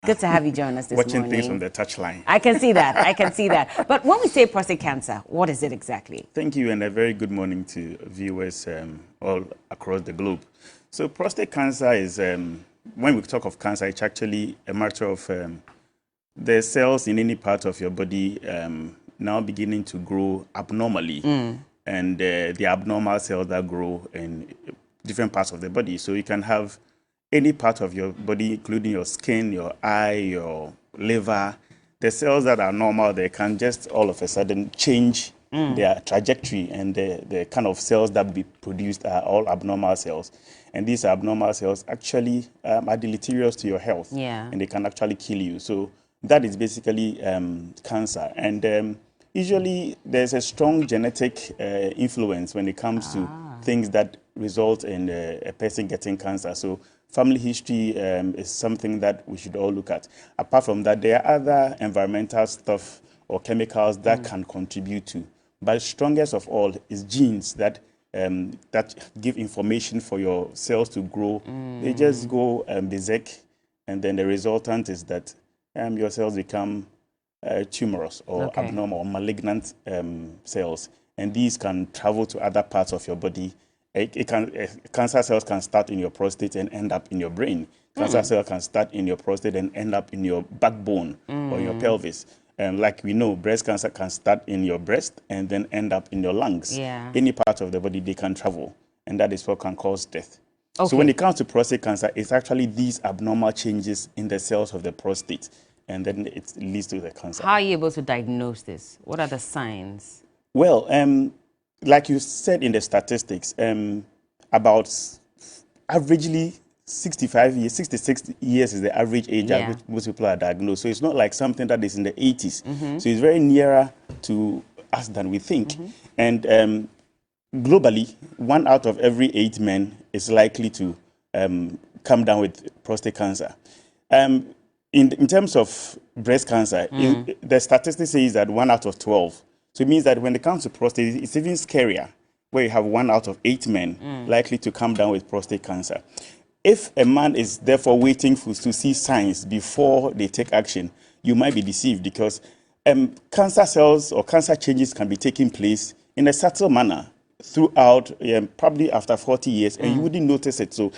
Good to have you join us this Watching morning. things from the touchline. I can see that. I can see that. But when we say prostate cancer, what is it exactly? Thank you, and a very good morning to viewers all across the globe. So prostate cancer is, when we talk of cancer, it's actually a matter of the cells in any part of your body now beginning to grow abnormally. And the abnormal cells that grow in different parts of the body. So you can have any part of your body, including your skin, your eye, your liver. The cells that are normal, they can just all of a sudden change their trajectory, and the kind of cells that be produced are all abnormal cells. And these abnormal cells actually are deleterious to your health, and they can actually kill you. So that is basically cancer. And usually there's a strong genetic influence when it comes to things that result in a person getting cancer. So family history is something that we should all look at. Apart from that, there are other environmental stuff or chemicals that can contribute to. But strongest of all is genes that give information for your cells to grow. They just go berserk, and then the resultant is that your cells become tumorous or abnormal or malignant cells, and these can travel to other parts of your body. Cancer cells can start in your prostate and end up in your brain. Cancer cells can start in your prostate and end up in your backbone or your pelvis. And like we know, breast cancer can start in your breast and then end up in your lungs. Any part of the body, they can travel, and that is what can cause death. So when it comes to prostate cancer, it's actually these abnormal changes in the cells of the prostate, and then it leads to the cancer. How are you able to diagnose this? What are the signs? Well, like you said in the statistics, about averagely 65 years, 66 years is the average age at which most people are diagnosed. So it's not like something that is in the 80s. So it's very nearer to us than we think. And globally, 1 out of every 8 men is likely to come down with prostate cancer. In terms of breast cancer, the statistics says that 1 out of 12. So it means that when it comes to prostate, it's even scarier, where you have 1 out of 8 men likely to come down with prostate cancer. If a man is therefore waiting to see signs before they take action, you might be deceived, because cancer cells or cancer changes can be taking place in a subtle manner throughout, probably after 40 years, and you wouldn't notice it. So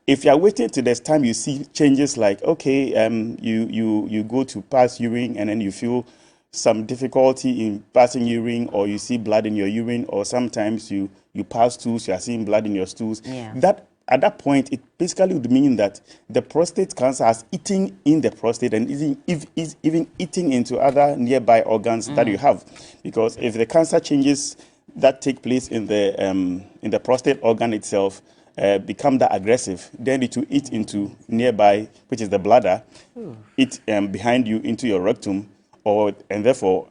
if you're waiting till this time you see changes like, you go to pass urine and then you feel some difficulty in passing urine, or you see blood in your urine, or sometimes you pass stools, you are seeing blood in your stools, that at that point, it basically would mean that the prostate cancer has eaten in the prostate and is even eating into other nearby organs that you have. Because if the cancer changes that take place in the prostate organ itself become that aggressive, then it will eat into nearby, which is the bladder, eat behind you into your rectum, and therefore,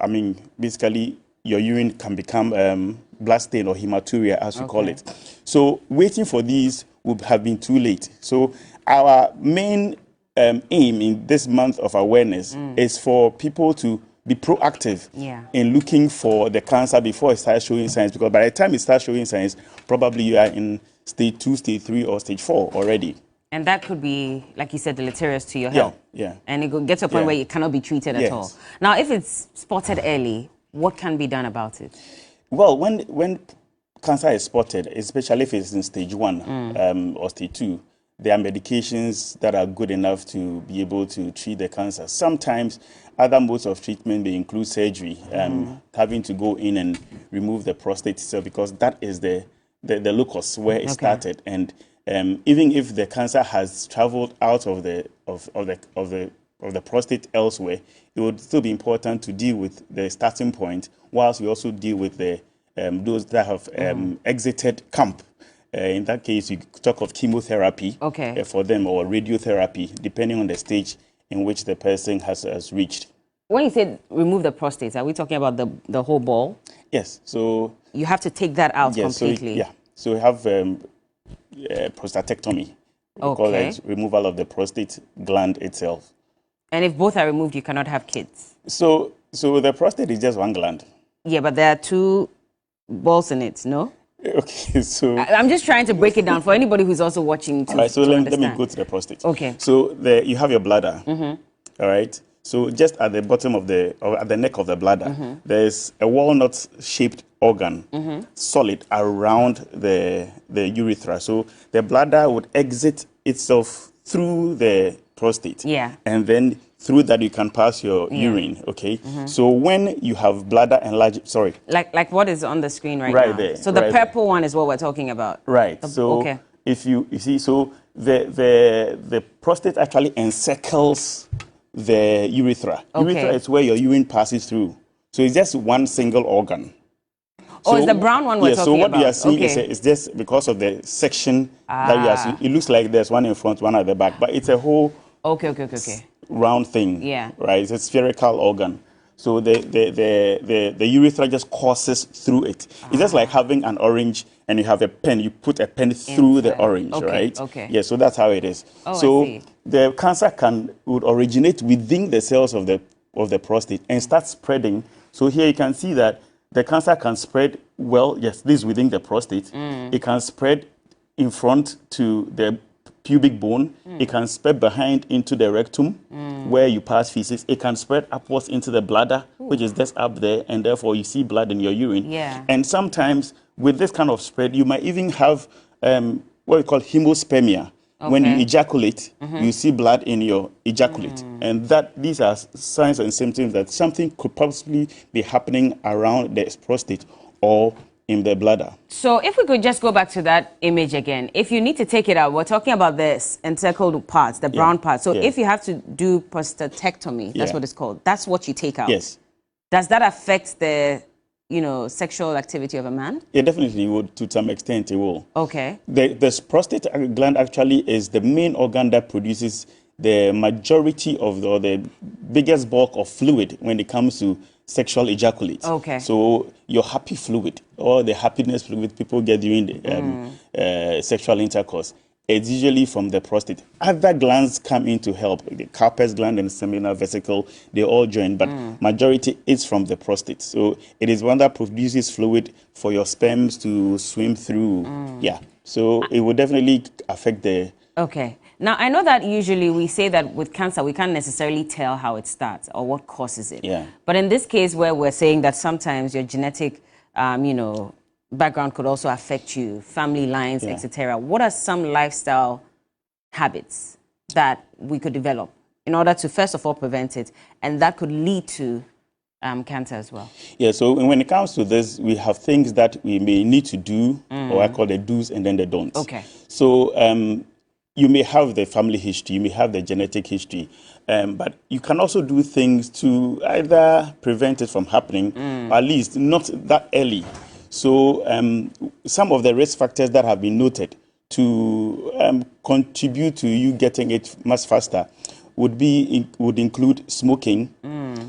basically, your urine can become blood stain or hematuria, as we call it. So waiting for these would have been too late. So our main aim in this month of awareness is for people to be proactive in looking for the cancer before it starts showing signs, because by the time it starts showing signs, probably you are in stage 2, stage 3, or stage 4 already. And that could be, like you said, deleterious to your health. And it could get to a point where it cannot be treated at all. Now, if it's spotted early, what can be done about it? Well, when cancer is spotted, especially if it's in stage 1 or stage 2, there are medications that are good enough to be able to treat the cancer. Sometimes other modes of treatment may include surgery, having to go in and remove the prostate itself, because that is the locus where it started. And even if the cancer has traveled out of the prostate elsewhere, it would still be important to deal with the starting point, whilst we also deal with the those that have exited camp. In that case, you talk of chemotherapy for them, or radiotherapy, depending on the stage in which the person has reached. When you say remove the prostate, are we talking about the whole ball? Yes. So you have to take that out completely. So we have prostatectomy. We call it removal of the prostate gland itself. And if both are removed, you cannot have kids. So the prostate is just one gland. Yeah, but there are 2 balls in it, no? Okay, so I'm just trying to break it down for anybody who's also watching. All right, so let me go to the prostate. Okay. So you have your bladder, All right. So just at the bottom of or at the neck of the bladder, there's a walnut-shaped organ, solid around the urethra. So the bladder would exit itself through the prostate. Yeah. And then through that you can pass your urine. Okay. So when you have bladder enlargement, sorry. Like what is on the screen right now? Right there. So the purple one is what we're talking about. Right. So if you see, so the prostate actually encircles the urethra. Urethra is where your urine passes through. So it's just one single organ. So, it's the brown one we're talking about. So what you are seeing is just because of the section that you are seeing. It looks like there's one in front, one at the back, but it's a whole round thing. Yeah. Right. It's a spherical organ. So the urethra just courses through it. It's just like having an orange and you have a pen. You put a pen through the orange, right? Okay. Yeah. So that's how it is. Oh, so I see. the cancer would originate within the cells of the prostate and start spreading. So here you can see that the cancer can spread. Well, yes, this is within the prostate. It can spread in front to the pubic bone. It can spread behind into the rectum where you pass feces. It can spread upwards into the bladder, which is just up there, and therefore you see blood in your urine. Yeah. And sometimes with this kind of spread, you might even have what we call hemospermia. When you ejaculate, you see blood in your ejaculate. And these are signs and symptoms that something could possibly be happening around the prostate or in the bladder. So if we could just go back to that image again, if you need to take it out, we're talking about this encircled parts, the brown parts. So if you have to do prostatectomy, that's what it's called. That's what you take out. Yes. Does that affect the, sexual activity of a man? Yeah, definitely would. To some extent, it will. Okay. The prostate gland actually is the main organ that produces the majority of or the biggest bulk of fluid when it comes to sexual ejaculate. Okay. So your happy fluid or the happiness fluid people get during the sexual intercourse, it's usually from the prostate. Other glands come in to help. The Cowper's gland and seminal vesicle, they all join, but majority is from the prostate. So it is one that produces fluid for your sperms to swim through. Yeah. So it will definitely affect the... Okay. Now, I know that usually we say that with cancer, we can't necessarily tell how it starts or what causes it. Yeah. But in this case where we're saying that sometimes your genetic, background could also affect you, family lines, etc. What are some lifestyle habits that we could develop in order to, first of all, prevent it, and that could lead to cancer as well? Yeah, so when it comes to this, we have things that we may need to do, or I call the do's and then the don'ts. Okay. So you may have the family history, you may have the genetic history, but you can also do things to either prevent it from happening, or at least not that early. So some of the risk factors that have been noted to contribute to you getting it much faster would include smoking.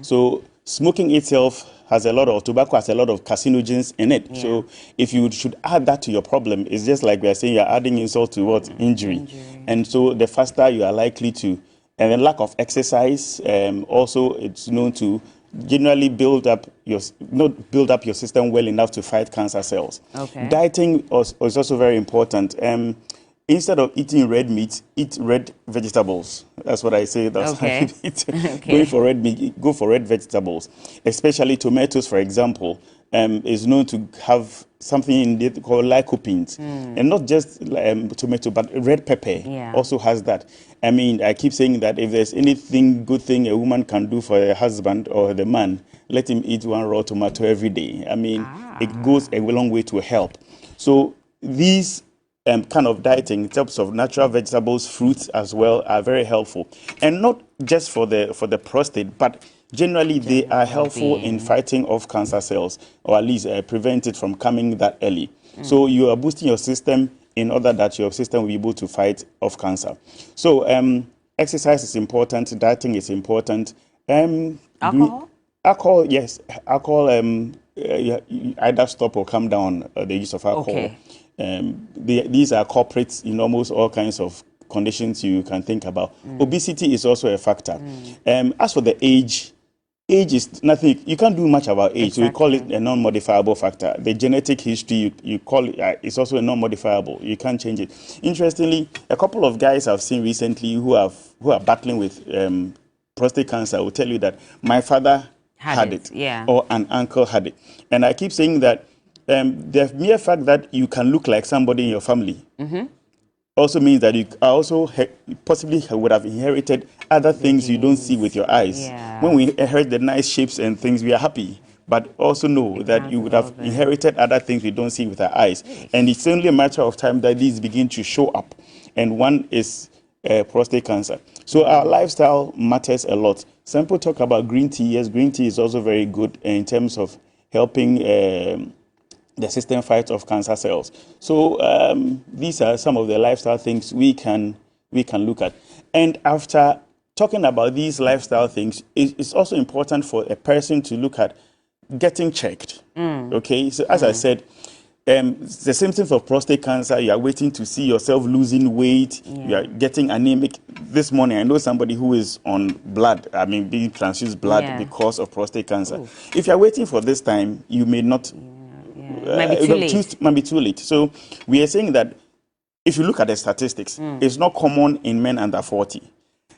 So smoking itself has tobacco has a lot of carcinogens in it. Yeah. So if you should add that to your problem, it's just like we are saying, you're adding insult to what? Injury. And so the faster you are likely to, and then lack of exercise, also it's known to generally build up your system well enough to fight cancer cells. Okay. Dieting is also very important. Instead of eating red meat, eat red vegetables. That's what I say. That's okay. Going for red meat, go for red vegetables. Especially tomatoes, for example, is known to have something in it called lycopenes. And not just tomato, but red pepper also has that. I mean, I keep saying that if there's good thing a woman can do for her husband or the man, let him eat one raw tomato every day. I mean, it goes a long way to help. So these kind of dieting in terms of natural vegetables, fruits as well are very helpful. And not just for the prostate, but generally they are helpful in fighting off cancer cells, or at least prevent it from coming that early. So you are boosting your system in order that your system will be able to fight off cancer. So exercise is important, dieting is important. Alcohol? Alcohol, yes. Alcohol, either stop or come down the use of alcohol. Okay. These are culprits in almost all kinds of conditions you can think about. Obesity is also a factor. As for the age is nothing. You can't do much about age. Exactly. So we call it a non-modifiable factor. The genetic history, you call it, is also a non-modifiable. You can't change it. Interestingly, a couple of guys I've seen recently who are battling with prostate cancer will tell you that my father had it, yeah, or an uncle had it. And I keep saying that the mere fact that you can look like somebody in your family also means that you also possibly would have inherited other things you don't see with your eyes. Yeah. When we inherit the nice shapes and things, we are happy. But also know that you would have inherited other things we don't see with our eyes. And it's only a matter of time that these begin to show up. And one is prostate cancer. So our lifestyle matters a lot. Some people talk about green tea. Yes, green tea is also very good in terms of helping the system fight off cancer cells. So these are some of the lifestyle things we can look at. And after talking about these lifestyle things, it's also important for a person to look at getting checked. Okay, so as I said, the symptoms of prostate cancer, you are waiting to see yourself losing weight, you are getting anemic. This morning, I know somebody who is on blood, being transfused blood because of prostate cancer. If you are waiting for this time, you may not. Might be too late. Might be too late. So we are saying that if you look at the statistics, it's not common in men under 40.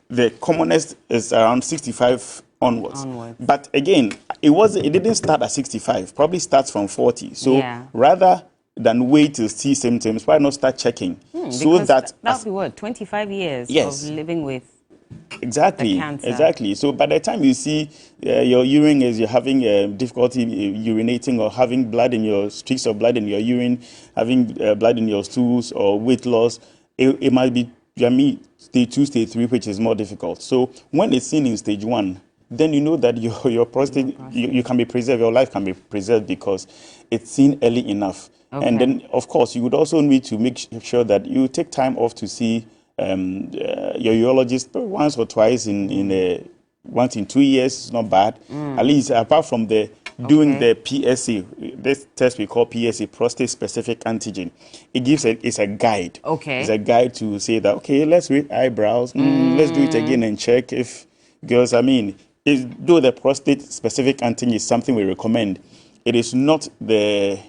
The commonest is around 65 onwards. But again, it didn't start at 65. Probably starts from 40. So rather than wait to see symptoms, why not start checking? So that would be what, 25 years of living with. Exactly. So by the time you see your urine is you're having difficulty urinating, or having blood in your streaks of blood in your urine, having blood in your stools, or weight loss, it might be stage 2, stage 3, which is more difficult. So when it's seen in stage 1, then you know that your prostate, you can be preserved, your life can be preserved because it's seen early enough. And then, of course, you would also need to make sure that you take time off to see your urologist once or twice once in 2 years. Is not bad. At least apart from doing the PSA, this test we call PSA, prostate specific antigen. It gives it's a guide. It's a guide to say that let's read eyebrows. Let's do it again and check if girls. Though the prostate specific antigen is something we recommend, it is not the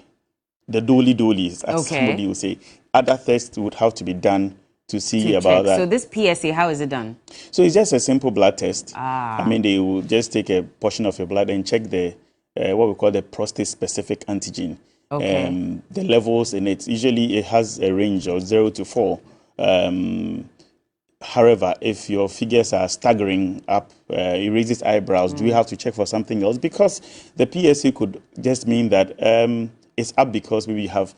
dollies, as somebody will say. Other tests would have to be done to see about that. So this PSA, how is it done? So it's just a simple blood test. They will just take a portion of your blood and check the what we call the prostate specific antigen. The levels in it. Usually it has a range of 0 to 4. However, if your figures are staggering up, it raises eyebrows. Do we have to check for something else? Because the PSA could just mean that it's up because maybe you have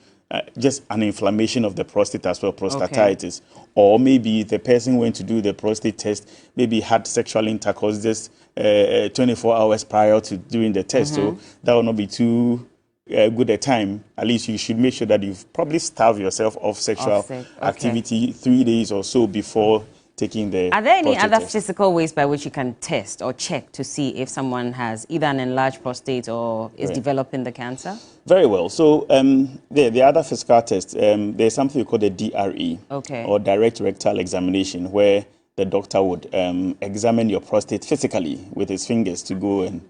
just an inflammation of the prostate as well, prostatitis. Or maybe the person went to do the prostate test, maybe had sexual intercourse just 24 hours prior to doing the test. So that will not be too good a time. At least you should make sure that you've probably starved yourself of sexual activity 3 days or so before taking the Are there any other test. physical ways by which you can test or check to see if someone has either an enlarged prostate or is developing the cancer? Very well. So the other physical tests, there's something we call the DRE, or direct rectal examination, where the doctor would examine your prostate physically with his fingers to go and...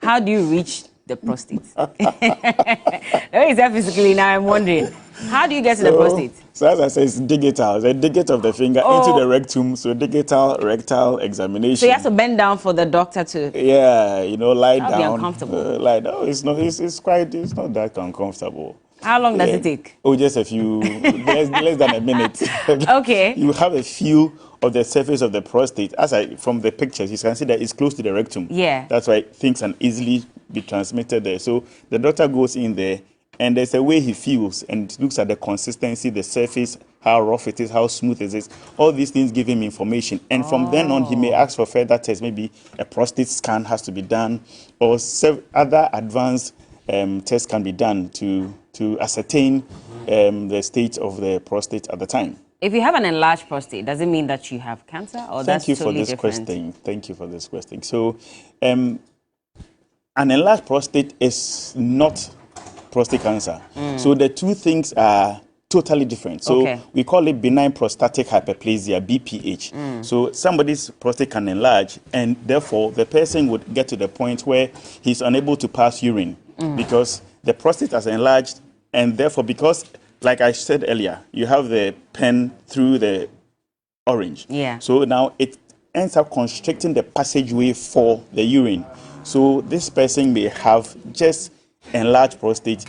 How do you reach the prostate? Where is that physically? Now I'm wondering. How do you get to the prostate? So as I say, it's digital. The digit of the finger into the rectum. So digital rectal examination. So you have to bend down for the doctor to... lie down. That'll be uncomfortable. Lie down. It's not that uncomfortable. How long does it take? Just a few, less than a minute. You have a feel of the surface of the prostate. From the pictures, you can see that it's close to the rectum. That's why things can easily be transmitted there. So the doctor goes in there, and there's a way he feels and looks at the consistency, the surface, how rough it is, how smooth it is. All these things give him information. And from then on, he may ask for further tests. Maybe a prostate scan has to be done, or other advanced tests can be done to ascertain the state of the prostate at the time. If you have an enlarged prostate, does it mean that you have cancer, or that's totally different? Thank you for this question. So, an enlarged prostate is not prostate cancer. So the two things are totally different. So we call it benign prostatic hyperplasia, BPH. So somebody's prostate can enlarge, and therefore the person would get to the point where he's unable to pass urine because the prostate has enlarged, and therefore, because, like I said earlier, you have the pen through the orange. So now it ends up constricting the passageway for the urine. So this person may have just enlarged prostate,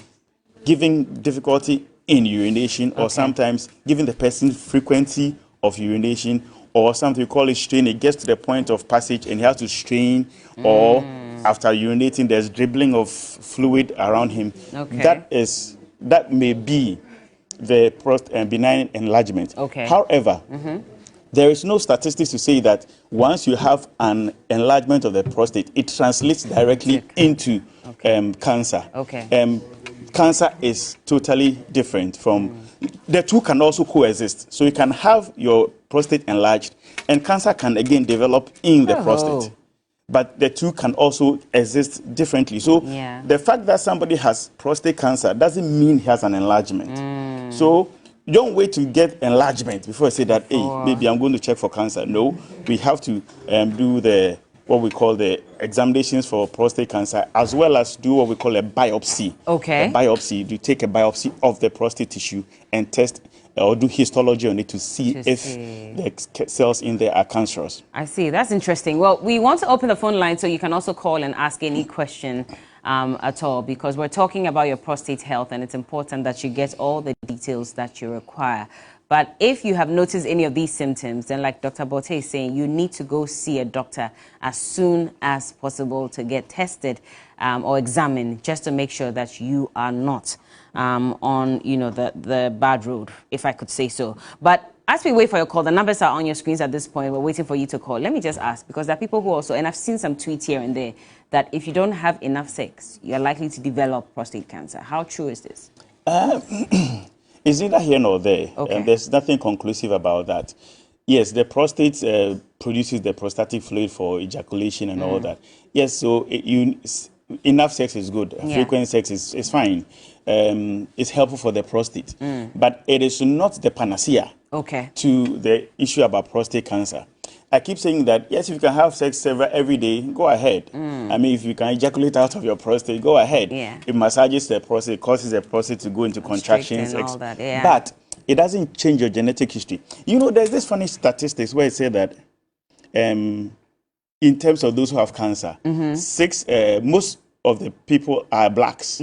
giving difficulty in urination, or sometimes giving the person frequency of urination, or something we call it strain. It gets to the point of passage and he has to strain, or after urinating, there's dribbling of fluid around him. That may be the benign enlargement. However, there is no statistics to say that once you have an enlargement of the prostate, it translates directly into cancer. Cancer is totally different from... The two can also coexist. So you can have your prostate enlarged, and cancer can again develop in the prostate. But the two can also exist differently. So the fact that somebody has prostate cancer doesn't mean he has an enlargement. So don't wait to get enlargement before you say that, hey, maybe I'm going to check for cancer. No, we have to do what we call the examinations for prostate cancer, as well as do what we call a biopsy. A biopsy, you take a biopsy of the prostate tissue and test or do histology on it to see if the cells in there are cancerous. I see. That's interesting. Well, we want to open the phone line so you can also call and ask any question at all, because we're talking about your prostate health, and it's important that you get all the details that you require. But if you have noticed any of these symptoms, then like Dr. Bote is saying, you need to go see a doctor as soon as possible to get tested or examined, just to make sure that you are not on, the bad road, if I could say so. But as we wait for your call, the numbers are on your screens at this point. We're waiting for you to call. Let me just ask, because there are people who also, and I've seen some tweets here and there, that if you don't have enough sex, you're likely to develop prostate cancer. How true is this? It's neither here nor there. There's nothing conclusive about that. Yes, the prostate produces the prostatic fluid for ejaculation and all that. Yes, so enough sex is good. Frequent sex is fine. It's helpful for the prostate. But it is not the panacea to the issue about prostate cancer. I keep saying that, yes, if you can have sex every day, go ahead. I mean, if you can ejaculate out of your prostate, go ahead. It massages the prostate, causes the prostate to go into contractions. And all that, But it doesn't change your genetic history. There's this funny statistics where it said that in terms of those who have cancer, most of the people are blacks.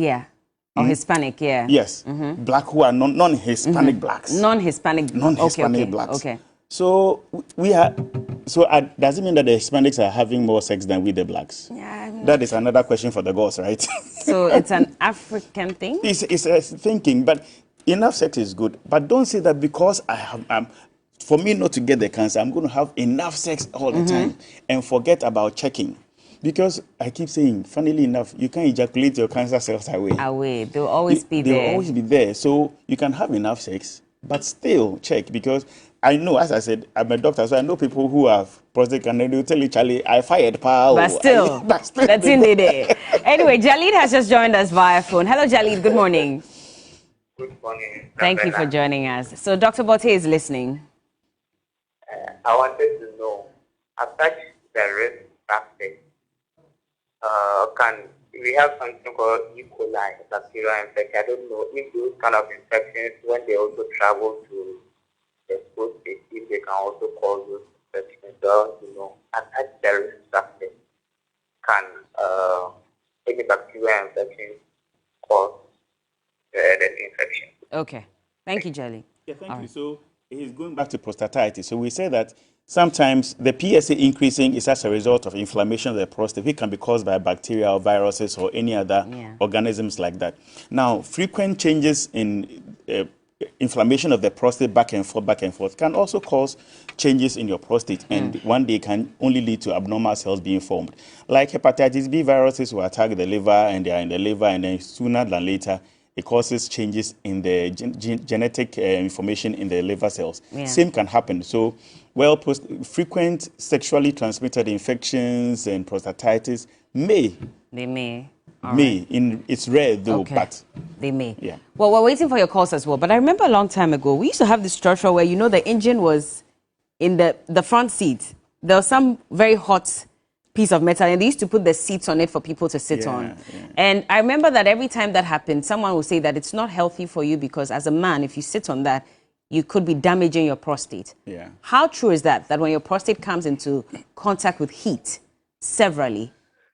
Or Hispanic, Yes. Black who are non-Hispanic blacks. Non-Hispanic blacks. So does it mean that the Hispanics are having more sex than we the blacks? That is another question for the gods, right? So it's an African thing? It's a thinking, but enough sex is good. But don't say that because for me not to get the cancer, I'm going to have enough sex all the time and forget about checking. Because I keep saying, funnily enough, you can't ejaculate your cancer cells away. They'll always be there. They'll always be there. So you can have enough sex, but still check, because I know, as I said, I'm a doctor, so I know people who have prostate cancer, they'll tell you, Charlie, I fired power. But still, that's in there. Anyway, Jalid has just joined us via phone. Hello, Jalid. Good morning. Good morning. Thank you for joining us. So Dr. Bote is listening. I wanted to know, aside the risk factor, we have something called E. coli, bacterial infection. I don't know if those kind of infections, when they also travel to the prostate, if they can also cause those infections. So, aside the risk factor, can any bacterial infection cause the infection? Okay. Thank you, Jelly. Thank you. So he's going back to prostatitis. So we say that sometimes the PSA increasing is as a result of inflammation of the prostate, which can be caused by bacteria or viruses or any other organisms like that. Now, frequent changes in inflammation of the prostate back and forth can also cause changes in your prostate, and one day can only lead to abnormal cells being formed. Like hepatitis B viruses will attack the liver, and they are in the liver, and then sooner than later, it causes changes in the genetic information in the liver cells. Same can happen. So, frequent sexually transmitted infections and prostatitis may. It's rare though, but they may. Well, we're waiting for your calls as well. But I remember a long time ago, we used to have this structure where, the engine was in the front seat. There was some very hot piece of metal, and they used to put the seats on it for people to sit on. And I remember that every time that happened, someone would say that it's not healthy for you, because as a man, if you sit on that, you could be damaging your prostate. Yeah. How true is that? That when your prostate comes into contact with heat severally,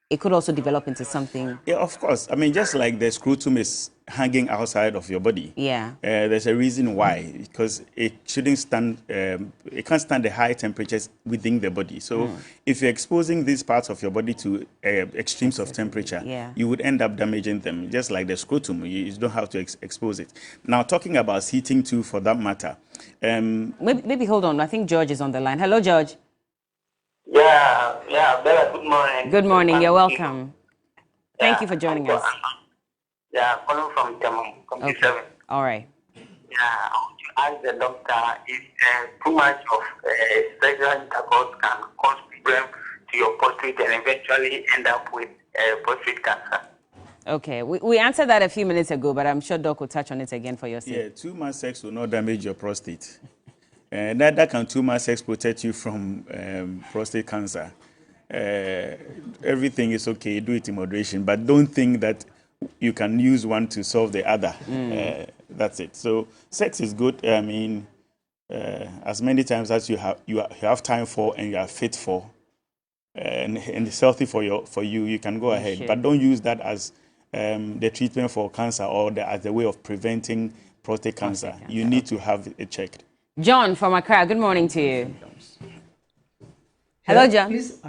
it could also develop into something. Yeah, of course. I mean, just like the scrotum is hanging outside of your body. Yeah. There's a reason why, because it shouldn't stand. It can't stand the high temperatures within the body. So, if you're exposing these parts of your body to extremes of temperature, you would end up damaging them. Just like the scrotum, you don't have to expose it. Now, talking about heating too, for that matter. Maybe hold on. I think George is on the line. Hello, George. Yeah, Bella, good morning. Good morning. You're welcome. Thank you for joining us. Yeah, calling from Tamam, Okay. All right. Yeah, I want to ask the doctor if too much of sexual intercourse can cause problem to your prostate and eventually end up with prostate cancer. Okay, we answered that a few minutes ago, but I'm sure Doc will touch on it again for your sake. Yeah, too much sex will not damage your prostate. Neither can too much sex protect you from prostate cancer. Everything is okay, do it in moderation, but don't think that you can use one to solve the other. That's it. So sex is good. I mean, as many times as you have time for and you are fit for, and it's healthy for you, you can go ahead. But don't use that as the treatment for cancer or as a way of preventing prostate cancer. You need to have it checked. John from Accra, good morning to you. Hello, John. Please.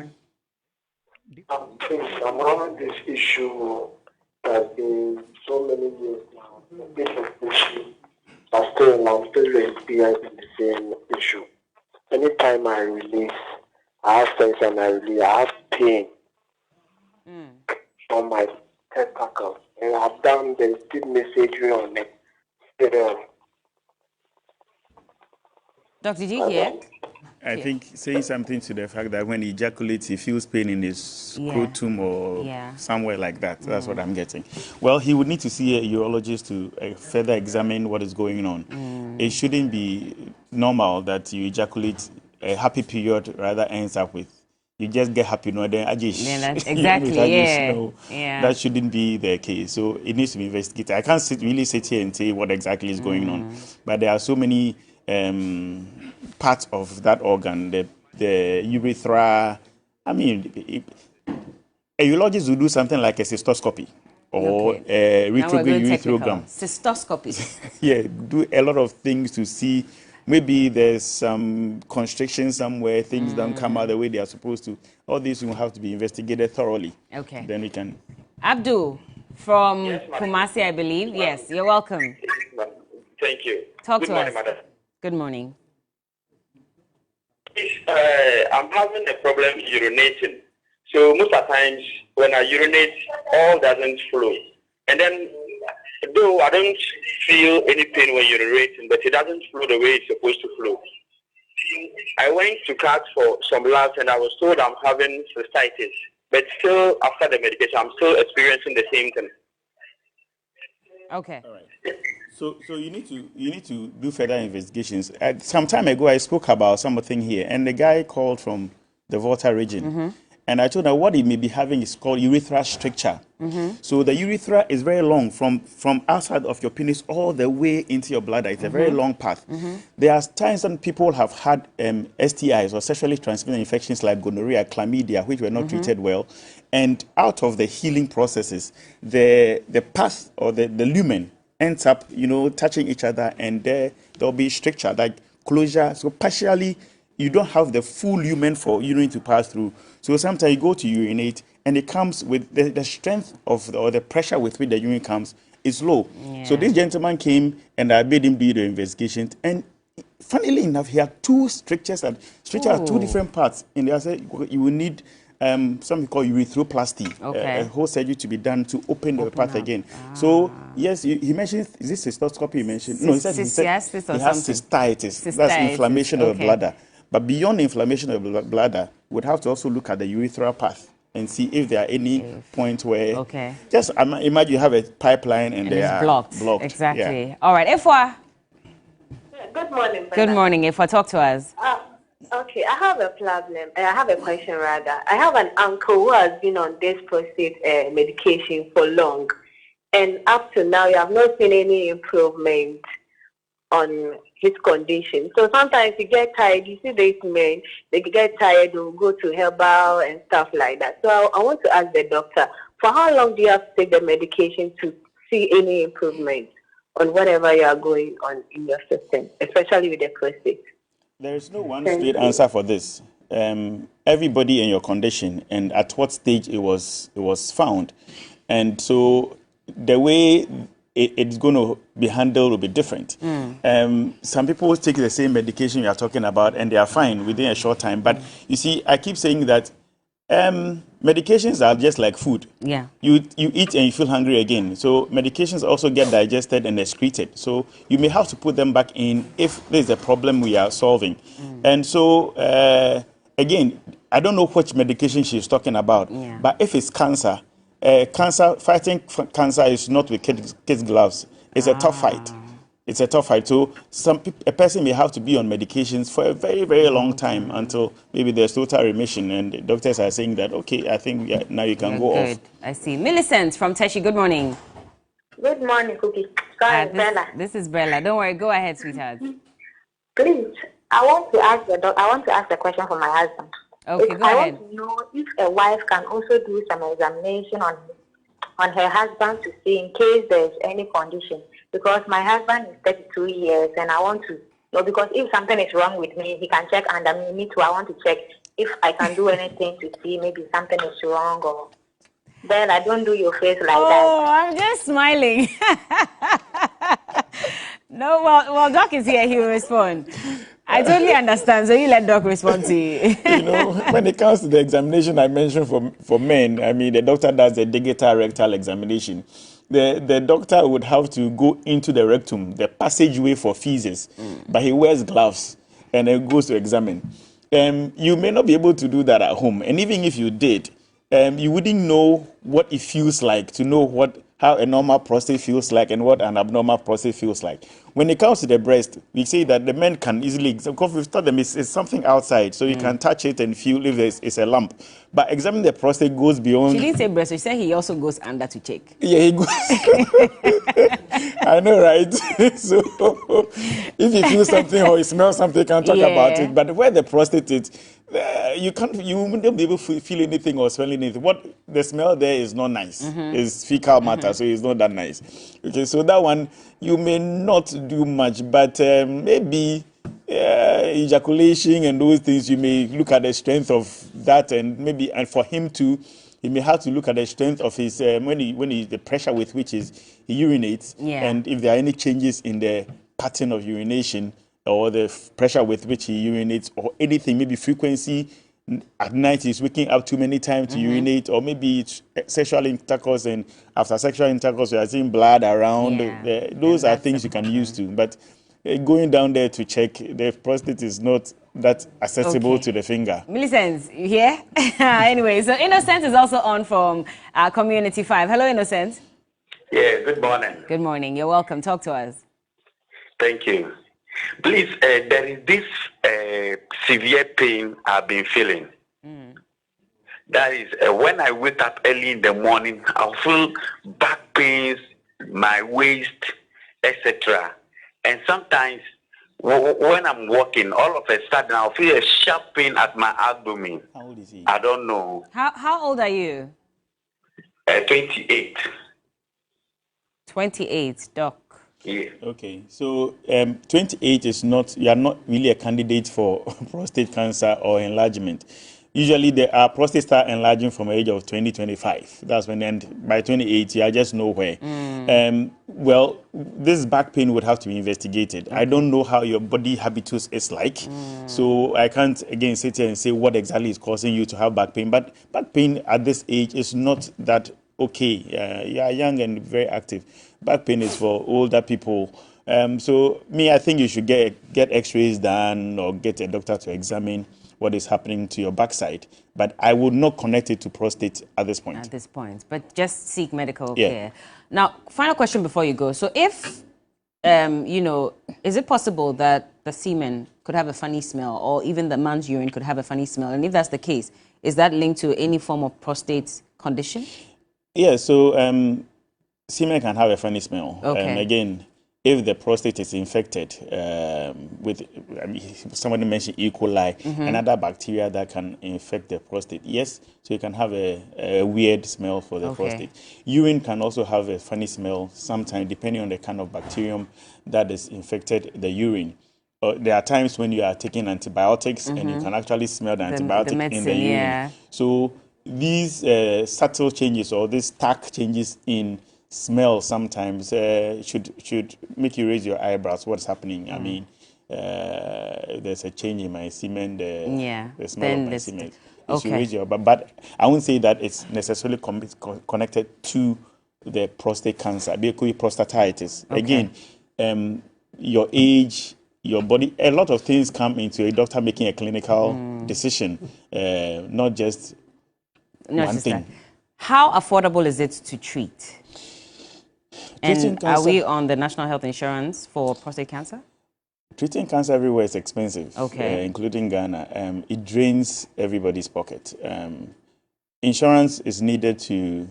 I'm having this issue has been so many years now. This issue, I'm still experiencing the same issue. Anytime I release, I have sex and I have pain on my testicle. And I've done the deep surgery on it. Doc, did you hear? I think saying something to the fact that when he ejaculates, he feels pain in his scrotum or somewhere like that. That's what I'm getting. Well, he would need to see a urologist to further examine what is going on. It shouldn't be normal that you ejaculate, a happy period rather ends up with, you just get happy, no, then exactly, that shouldn't be the case. So it needs to be investigated. I can't really sit here and say what exactly is going on, but there are so many parts of that organ, the urethra. I mean, a urologist will do something like a cystoscopy or a retrograde urethrogram. Cystoscopy. Yeah, do a lot of things to see. Maybe there's some constriction somewhere, things don't come out the way they are supposed to. All these will have to be investigated thoroughly. Okay. Then we can. Abdul from Kumasi, I believe. Yes, you're welcome. Thank you. Talk Good to morning, us. madam. Good morning. I'm having a problem urinating. So most of the times when I urinate, all doesn't flow. And then, though I don't feel any pain when urinating, but it doesn't flow the way it's supposed to flow. I went to CAT for some labs and I was told I'm having cystitis. But still, after the medication, I'm still experiencing the same thing. Okay. All right. So you need to do further investigations. Some time ago, I spoke about something here, and the guy called from the Volta region, and I told him what he may be having is called urethral stricture. So the urethra is very long from outside of your penis all the way into your bladder. It's a very long path. There are times when people have had STIs or sexually transmitted infections like gonorrhea, chlamydia, which were not treated well, and out of the healing processes, the path or the lumen ends up, touching each other, and there'll be stricture, like closure. So partially, you don't have the full lumen for urine to pass through. So sometimes you go to urinate, and it comes with the strength of or the pressure with which the urine comes is low. So this gentleman came, and I made him do the investigation. And funnily enough, he had two strictures. And strictures are two different parts. And I said you will need something called urethroplasty, a whole surgery to be done to open the path again. So yes, he mentioned, is this cystoscopy he mentioned? No, he said he has cystitis. That's inflammation of the bladder. But beyond inflammation of the bladder, we'd have to also look at the urethral path and see if there are any points where just imagine you have a pipeline and they are blocked. Exactly. Yeah. All right, Efwa. Good morning. Good morning, Efwa. Talk to us. Okay, I have a problem. I have a question rather. I have an uncle who has been on this prostate medication for long, and up to now, you have not seen any improvement. on his condition. So sometimes you get tired. You see these men, they get tired, they'll go to herbal and stuff like that. So I want to ask the doctor, for how long do you have to take the medication to see any improvement on whatever you are going on in your system, especially with the prostate? There is no one straight answer for this. Everybody in your condition and at what stage it was found, and so the way it's going to be handled will be different. Some people take the same medication you are talking about and they are fine within a short time. But you see, I keep saying that medications are just like food. Yeah. You eat and you feel hungry again. So medications also get digested and excreted. So you may have to put them back in if there's a problem we are solving. And so, again, I don't know which medication she's talking about. Yeah. But if it's cancer, fighting cancer is not with kids' gloves. It's a tough fight. It's a tough fight. So a person may have to be on medications for a very, very long time until maybe there's total remission. And the doctors are saying that, okay, I think now you can go off. I see. Millicent from Teshi, good morning. Good morning, Cookie. Sorry, Bella. This is Bella. Don't worry. Go ahead, sweetheart. Please, I want to ask a question for my husband. Okay, go I ahead. want to know if a wife can also do some examination on her husband to see in case there's any condition. Because my husband is 32 years and I want to know, because if something is wrong with me, he can check under me. Me too, I want to check if I can do anything to see maybe something is wrong or... Then I don't do your face like that. Oh, I'm just smiling. No, well, Doc is here. He will respond. I totally understand. So you let Doc respond to you. You know, when it comes to the examination I mentioned for men, I mean, the doctor does the digital rectal examination. The doctor would have to go into the rectum, the passageway for feces, but he wears gloves and then goes to examine. You may not be able to do that at home. And even if you did, you wouldn't know what it feels like to know how a normal prostate feels like and what an abnormal prostate feels like. When it comes to the breast, we say that the men can easily, because we've taught them it's something outside, so you can touch it and feel if it's a lump. But examining the prostate goes beyond. She didn't say breast. She said he also goes under to check. Yeah, he goes. I know, right? So if you feel something or you smell something, you can talk about it. But where the prostate is, you wouldn't be able to feel anything or smell anything. What the smell there is not nice. It's fecal matter, so it's not that nice. Okay, so that one you may not do much, but maybe ejaculation and those things, you may look at the strength of that, and for him to, he may have to look at the strength of his the pressure with which he urinates, and if there are any changes in the pattern of urination or the pressure with which he urinates or anything, maybe frequency. At night he's waking up too many times to urinate, or maybe it's sexual intercourse, and after sexual intercourse you are seeing blood around. Those are things you can use to, but going down there to check the prostate is not that accessible to the finger. Millicent, you here? Anyway, so Innocent is also on from Community 5. Hello, Innocent. Yeah, good morning. Good morning. You're welcome. Talk to us. Thank you. Please, there is this severe pain I've been feeling. That is, when I wake up early in the morning, I'll feel back pains, my waist, etc. And sometimes when I'm walking, all of a sudden I'll feel a sharp pain at my abdomen. How old is he? I don't know. How old are you? 28. 28, Doc. Yeah. Okay, so 28 is not, you are not really a candidate for prostate cancer or enlargement. Usually there are prostate start enlarging from the age of 20-25. That's when, and by 28 you are just nowhere. Well, this back pain would have to be investigated. I don't know how your body habitus is like, so I can't again sit here and say what exactly is causing you to have back pain. But back pain at this age is not that okay. You are young and very active. Back pain is for older people. So I think you should get x-rays done or get a doctor to examine what is happening to your backside. But I would not connect it to prostate at this point. At this point, but just seek medical care. Now, final question before you go. So if, is it possible that the semen could have a funny smell, or even the man's urine could have a funny smell? And if that's the case, is that linked to any form of prostate condition? Yeah, so semen can have a funny smell. Okay. Again, if the prostate is infected with, somebody mentioned E. coli, another bacteria that can infect the prostate. Yes, so you can have a weird smell for the prostate. Urine can also have a funny smell sometimes, depending on the kind of bacterium that is infected the urine. There are times when you are taking antibiotics and you can actually smell the antibiotic medicine, in the urine. Yeah. So these subtle changes or these stark changes in smell sometimes should make you raise your eyebrows. What's happening? I mean, there's a change in my semen, the smell of my semen. You should raise your, but I wouldn't say that it's necessarily connected to the prostate cancer. It could be prostatitis. Again, your age, your body, a lot of things come into a doctor making a clinical decision, not just one thing. That. How affordable is it to treat? And are we on the National Health Insurance for prostate cancer? Treating cancer everywhere is expensive, including Ghana. It drains everybody's pocket. Insurance is needed to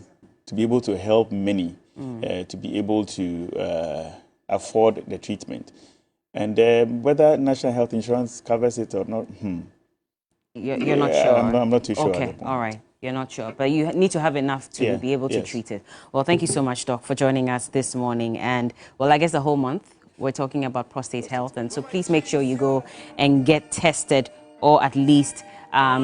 be able to help many, to be able to afford the treatment. And whether National Health Insurance covers it or not, You're not sure? I'm not too sure. Okay, all right. You're not sure, but you need to have enough to be able to treat it. Well, thank you so much, Doc, for joining us this morning. And, well, I guess the whole month we're talking about prostate health. And so please make sure you go and get tested or at least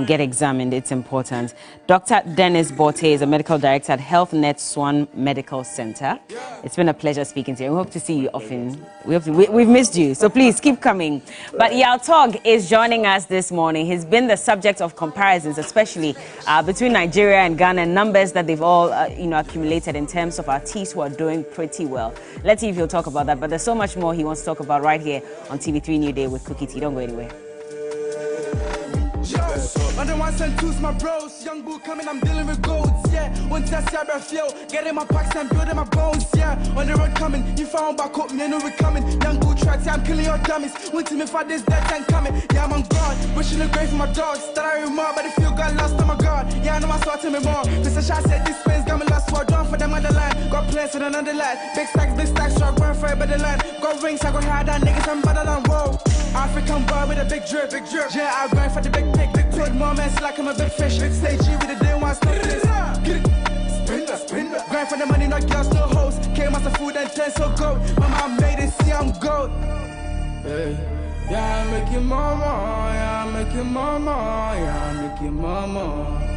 get examined. It's important. Dr. Dennis Borte is a medical director at Health Net Swan Medical Center. It's been a pleasure speaking to you. We hope to see you often. We've missed you, so please keep coming. But Yaw Tog is joining us this morning. He's been the subject of comparisons, especially between Nigeria and Ghana, numbers that they've all accumulated in terms of artists who are doing pretty well. Let's see if he'll talk about that. But there's so much more he wants to talk about right here on TV3 New Day with Cookie T. Don't go anywhere. On the 1s and 2s, my bros, young boo coming, I'm dealing with golds, yeah. One test, yeah, I feel, getting my packs and building my bones, yeah. On the road coming, you found back up, me, I know we coming. Young boo tracks, yeah, I'm killing your dummies. Went to me for this, that time coming, yeah, I'm on guard. Wishing the grave for my dogs, that I remember, but the feel got lost on my guard. Yeah, I know my sword to me more. Mr. Shah said this space got me lost, so I drawn for them on the line. Got plans in another line. Big stacks, so I run for a better line. Got rings, I go hard on niggas, I'm better than whoa. African boy with a big drip, yeah, I grind for the big pick. Put moments like I'm a big fish. Big stage G with the day one stop this. Get it, spin that. Grind for the money, not girls, no hoes. Came out the food and turn so gold. Mama made it, see I'm gold. Hey. Yeah, I'm making mama. Yeah, I'm making mama. Yeah, I'm making mama.